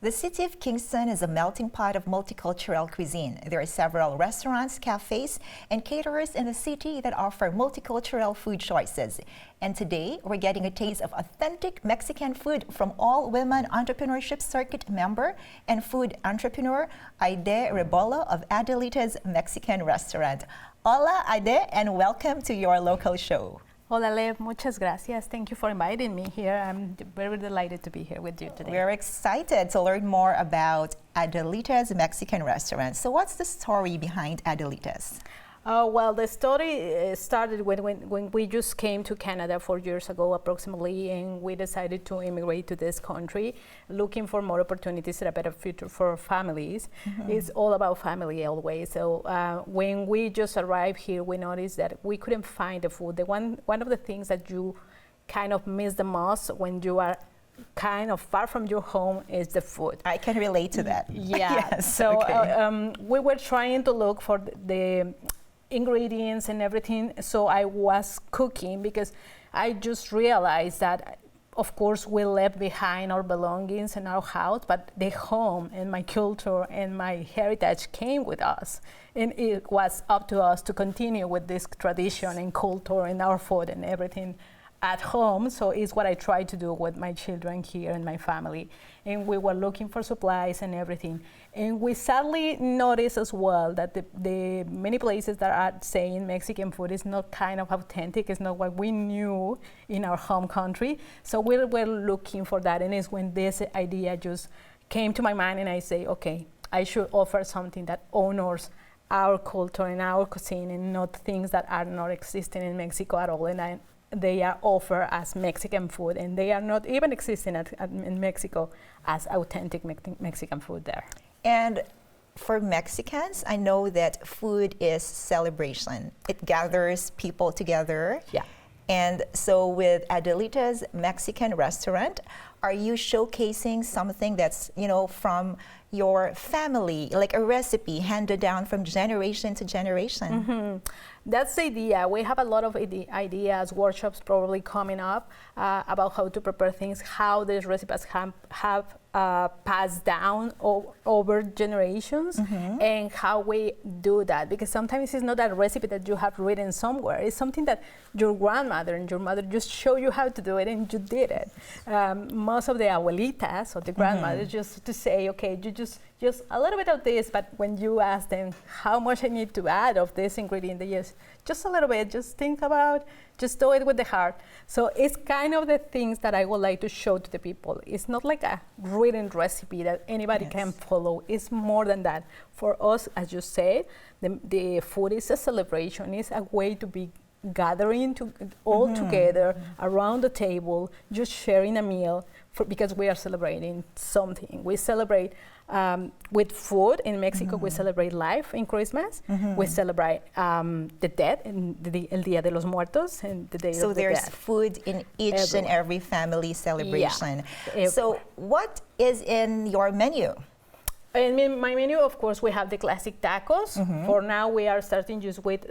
The city of Kingston is a melting pot of multicultural cuisine. There are several restaurants, cafes, and caterers in the city that offer multicultural food choices. And today, we're getting a taste of authentic Mexican food from all-women entrepreneurship circuit member and food entrepreneur, Aide Rebolo of Adelita's Mexican restaurant. Hola, Aide, and welcome to your local show. Hola, Lev. Muchas gracias. Thank you for inviting me here. I'm very delighted to be here with you today. We're excited to learn more about Adelita's Mexican restaurant. So what's the story behind Adelita's? Well, the story started when we just came to Canada 4 years ago approximately, and we decided to immigrate to this country, looking for more opportunities and a better future for families. Mm-hmm. It's all about family always. So when we just arrived here, we noticed that we couldn't find the food. One of the things that you kind of miss the most when you are kind of far from your home is the food. I can relate to that. Yeah. Yes. So okay. We were trying to look for the ingredients and everything, so I was cooking because I just realized that of course we left behind our belongings in our house, but the home and my culture and my heritage came with us, and it was up to us to continue with this tradition and culture and our food and everything at home. So it's what I try to do with my children here and my family. And we were looking for supplies and everything. And we sadly noticed as well that the many places that are saying Mexican food is not kind of authentic, it's not what we knew in our home country. So we were looking for that, and it's when this idea just came to my mind, and I say, okay, I should offer something that honors our culture and our cuisine and not things that are not existing in Mexico at all. And they are offered as Mexican food, and they are not even existing in Mexico as authentic Mexican food there. And for Mexicans, I know that food is celebration. It gathers people together. Yeah. And so with Adelita's Mexican restaurant, are you showcasing something that's, from your family, like a recipe handed down from generation to generation? Mm-hmm. That's the idea. We have a lot of ideas, workshops probably coming up about how to prepare things, how these recipes have passed down over generations, mm-hmm. and how we do that. Because sometimes it's not a recipe that you have written somewhere. It's something that your grandmother and your mother just show you how to do it, and you did it. Most of the Abuelitas or the grandmothers mm-hmm. just to say, okay, you just a little bit of this, but when you ask them how much I need to add of this ingredient, they just a little bit, just think about, just do it with the heart. So it's kind of the things that I would like to show to the people. It's not like a written recipe that anybody yes. can follow. It's more than that. For us, as you said, the food is a celebration. It's a way to be gathering all mm-hmm. together around the table, just sharing a meal because we are celebrating something. We celebrate with food in Mexico. Mm-hmm. We celebrate life in Christmas. Mm-hmm. We celebrate the dead in El Día de los Muertos and the Day of the Dead. So there's food in each and every family celebration. Yeah. So what is in your menu? In my menu, of course, we have the classic tacos. Mm-hmm. For now, we are starting just with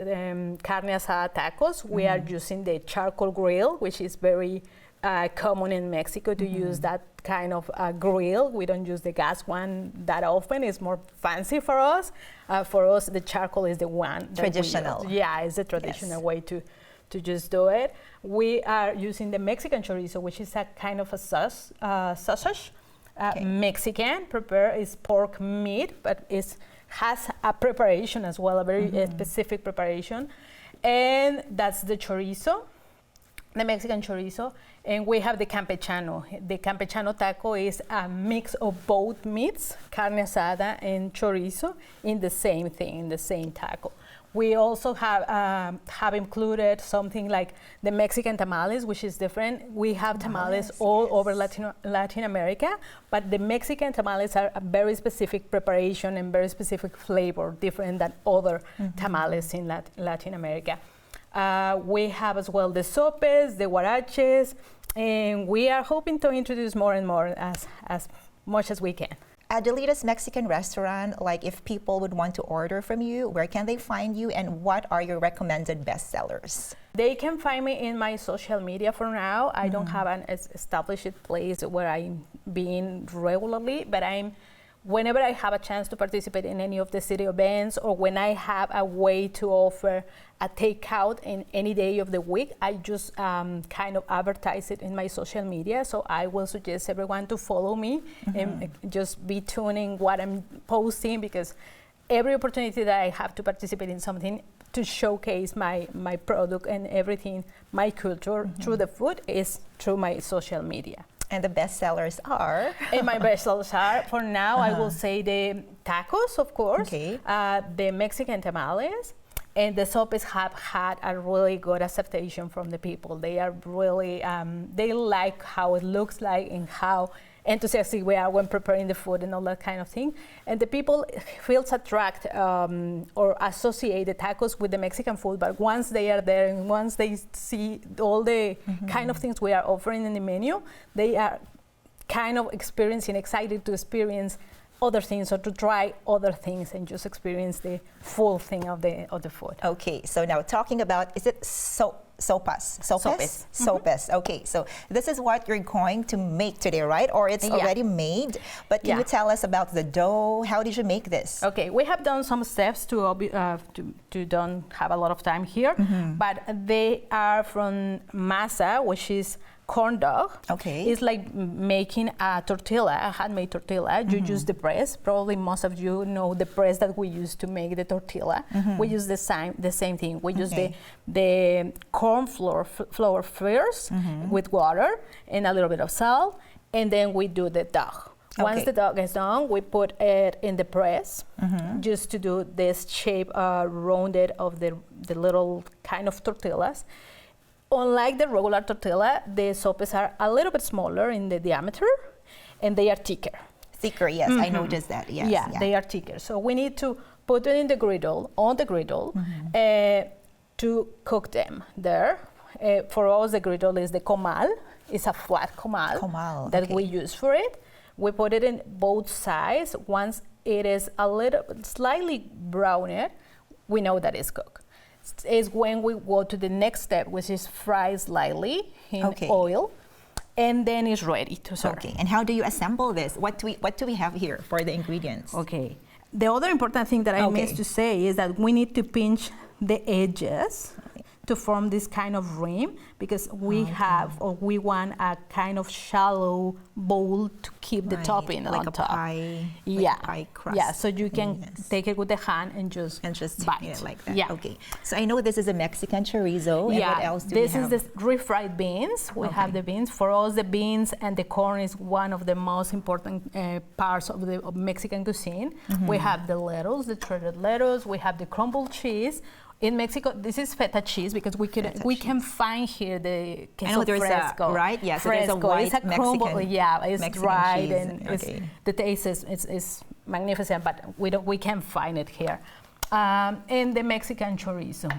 carne asada tacos. Mm-hmm. We are using the charcoal grill, which is very common in Mexico to mm-hmm. use that kind of grill. We don't use the gas one that often. It's more fancy for us. For us, the charcoal is the one. Traditional. Yeah, it's the traditional yes. way to just do it. We are using the Mexican chorizo, which is a kind of a sausage. Okay. Mexican prepare is pork meat, but it has a preparation as well, a very mm-hmm. Specific preparation. And that's the chorizo, the Mexican chorizo. And we have the campechano. The campechano taco is a mix of both meats, carne asada and chorizo, in the same thing, in the same taco. We also have included something like the Mexican tamales, which is different. We have tamales all yes. over Latin America, but the Mexican tamales are a very specific preparation and very specific flavor, different than other mm-hmm. tamales in Latin America. We have as well the sopes, the huaraches, and we are hoping to introduce more and more as much as we can. Adelita's Mexican restaurant, like if people would want to order from you, where can they find you and what are your recommended bestsellers? They can find me in my social media for now. I don't have an established place where I'm being regularly, but whenever I have a chance to participate in any of the city events or when I have a way to offer a takeout in any day of the week, I just kind of advertise it in my social media. So I will suggest everyone to follow me and just be tuning what I'm posting, because every opportunity that I have to participate in something to showcase my product and everything, my culture through the food is through my social media. And the bestsellers are? And my bestsellers are, for now, I will say the tacos, of course, the Mexican tamales, and the sopes have had a really good acceptation from the people. They are really, they like how it looks like and how enthusiastic we are when preparing the food and all that kind of thing. And the people feels attract or associate the tacos with the Mexican food, but once they are there and once they see all the kind of things we are offering in the menu, they are kind of excited to experience other things or to try other things and just experience the full thing of the food. Okay, so now talking about, is it sopas? Sopes. Okay, so this is what you're going to make today, right? Or it's already made, but can you tell us about the dough? How did you make this? Okay, we have done some steps to don't have a lot of time here, but they are from masa, which is corn dog. Okay. It's like making a tortilla, a handmade tortilla. You use the press. Probably most of you know the press that we use to make the tortilla. We use the same thing. We use the corn flour first with water and a little bit of salt, and then we do the dough. Once the dough is done, we put it in the press just to do this shape rounded of the little kind of tortillas. Unlike the regular tortilla, the sopes are a little bit smaller in the diameter, and they are thicker. Thicker, yes, I noticed that. Yes, yeah, they are thicker. So we need to put it in the griddle, to cook them there. For us, the griddle is the comal. It's a flat comal that we use for it. We put it in both sides. Once it is slightly browned, we know that it's cooked. Is when we go to the next step, which is fry slightly in oil, and then it's ready to serve. Okay, and how do you assemble this? What do we have here for the ingredients? Okay, the other important thing that I missed to say is that we need to pinch the edges to form this kind of rim, because we we want a kind of shallow bowl to keep the topping like on top. Pie, like pie crust. Yeah, so you can take it with the hand and just bite. Yeah, like that. Yeah. Okay. So I know this is a Mexican chorizo. Yeah. And what else do we have? This is the refried beans. We have the beans. For us, the beans and the corn is one of the most important parts of the Mexican cuisine. We have the lettuce, the shredded lettuce. We have the crumbled cheese. In Mexico, this is feta cheese, because we can find here the queso fresco. Right? Yes, fresco. So there's a white it's a Mexican. It's Mexican dried cheese. and the taste is magnificent, but we can't find it here. And the Mexican chorizo,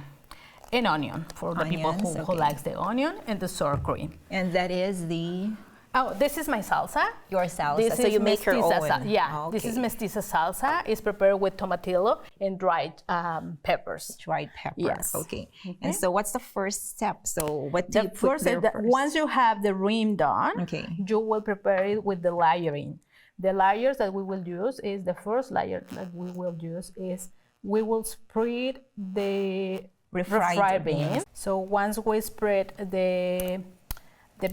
and onion for the people who likes the onion, and the sour cream. And that is the. Oh, this is my salsa. Your salsa. This so you make your own. This is mestiza salsa. It's prepared with tomatillo and dried peppers. Dried pepper. Yes. Okay. And so what's the first step? So what do you put there first? Once you have the rim done, you will prepare it with the layering. The layers that we will use is, the first layer that we will use is, we will spread the refried beans. So once we spread the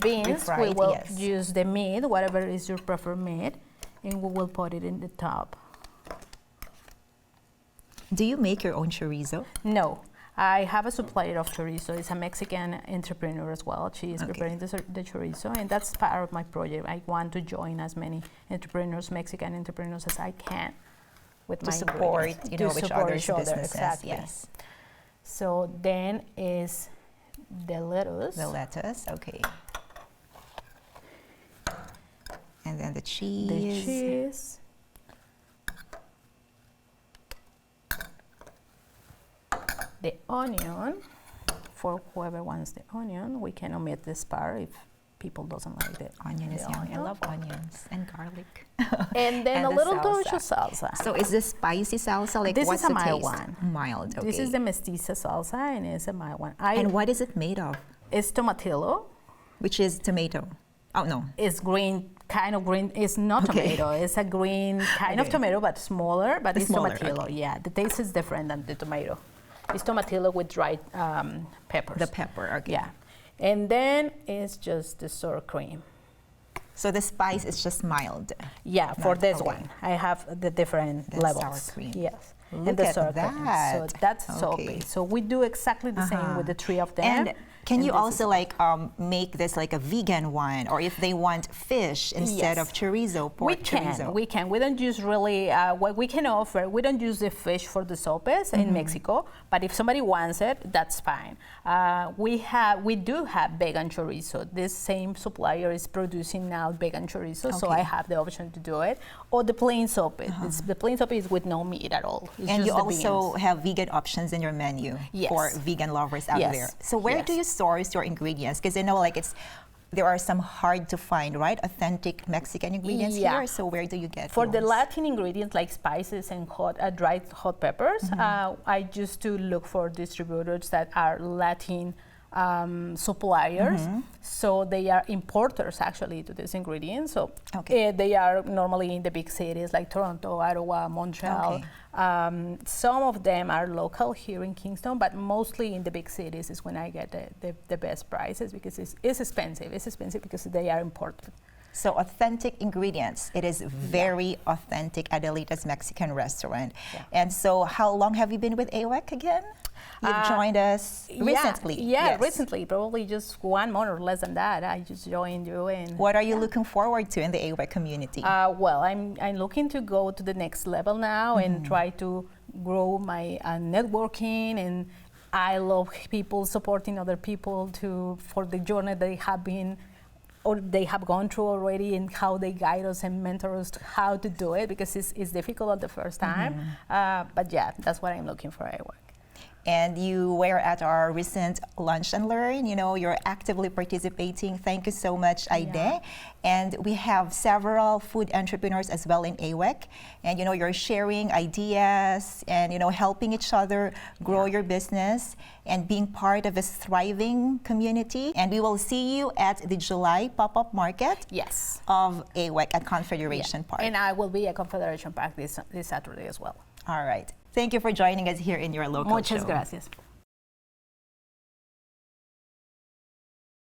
beans, we will use the meat, whatever is your preferred meat, and we will put it in the top. Do you make your own chorizo? No. I have a supplier of chorizo. It's a Mexican entrepreneur as well. She is preparing the chorizo, and that's part of my project. I want to join as many entrepreneurs, Mexican entrepreneurs, as I can with my support, each other's businesses. Exactly. Yes. So then is the lettuce. The lettuce, okay. And then the cheese. The onion. For whoever wants the onion, we can omit this part if people doesn't like it. Onions, The yeah. I onion. love onions and garlic. And then And a the little salsa. touch of salsa. So is this spicy salsa? Like This what's is a the mild taste? one. Mild, okay. This is the mestiza salsa, and it's a mild one. And what is it made of? It's tomatillo. Which is tomato. Oh, no. It's green, kind of green. It's not Okay. tomato. It's a green kind of Okay. tomato, but smaller. But it's Smaller, tomatillo. okay. Yeah, the taste is different than the tomato. It's tomatillo with dried peppers. The pepper, okay. Yeah, and then it's just the sour cream. So the spice is just mild. Yeah, for Not- this okay. one, I have the different The levels. sour cream. Yes, Look and the at sour cream. So that. that's Okay. soapy. So we do exactly the same with the three of them. And can you this also is- like make this like a vegan one, or if they want fish instead of Yes. chorizo, pork chorizo? We can. We don't use really what we can offer. We don't use the fish for the sopes in Mexico, but if somebody wants it, that's fine. We do have vegan chorizo. This same supplier is producing now vegan chorizo, so Okay. I have the option to do it. Or the plain sope. The plain sope is with no meat at all. It's And just you the also beans. have vegan options in your menu Yes. for vegan lovers out Yes. there. So where do Yes. you source your ingredients? Because I know like there are some hard to find, right? Authentic Mexican ingredients Yeah. here. So where do you get For the yours? Latin ingredients like spices and dried hot peppers, I used to look for distributors that are Latin suppliers. So they are importers actually to these ingredients. So Okay. they are normally in the big cities like Toronto, Ottawa, Montreal. Okay. Some of them are local here in Kingston, but mostly in the big cities is when I get the best prices because it's expensive. It's expensive because they are imported. So authentic ingredients. It is very authentic Adelita's Mexican restaurant. Yeah. And so how long have you been with AWEC again? You've joined us recently. Yeah, Yes. recently, probably just 1 month or less than that. I just joined you and What are you looking forward to in the AWEC community? well, I'm looking to go to the next level now and try to grow my networking, and I love people supporting other people for the journey they have been or they have gone through already, and how they guide us and mentor us to how to do it, because it's difficult at the first time. But yeah, that's what I'm looking for at work. And you were at our recent Lunch and Learn. You know, you're actively participating. Thank you so much, Aide. Yeah. And we have several food entrepreneurs as well in AWEC. And, you know, you're sharing ideas and, you know, helping each other grow your business and being part of a thriving community. And we will see you at the July pop-up market Yes. of AWEC at Confederation Park. And I will be at Confederation Park this Saturday as well. All right. Thank you for joining us here in your local Muchas show. gracias.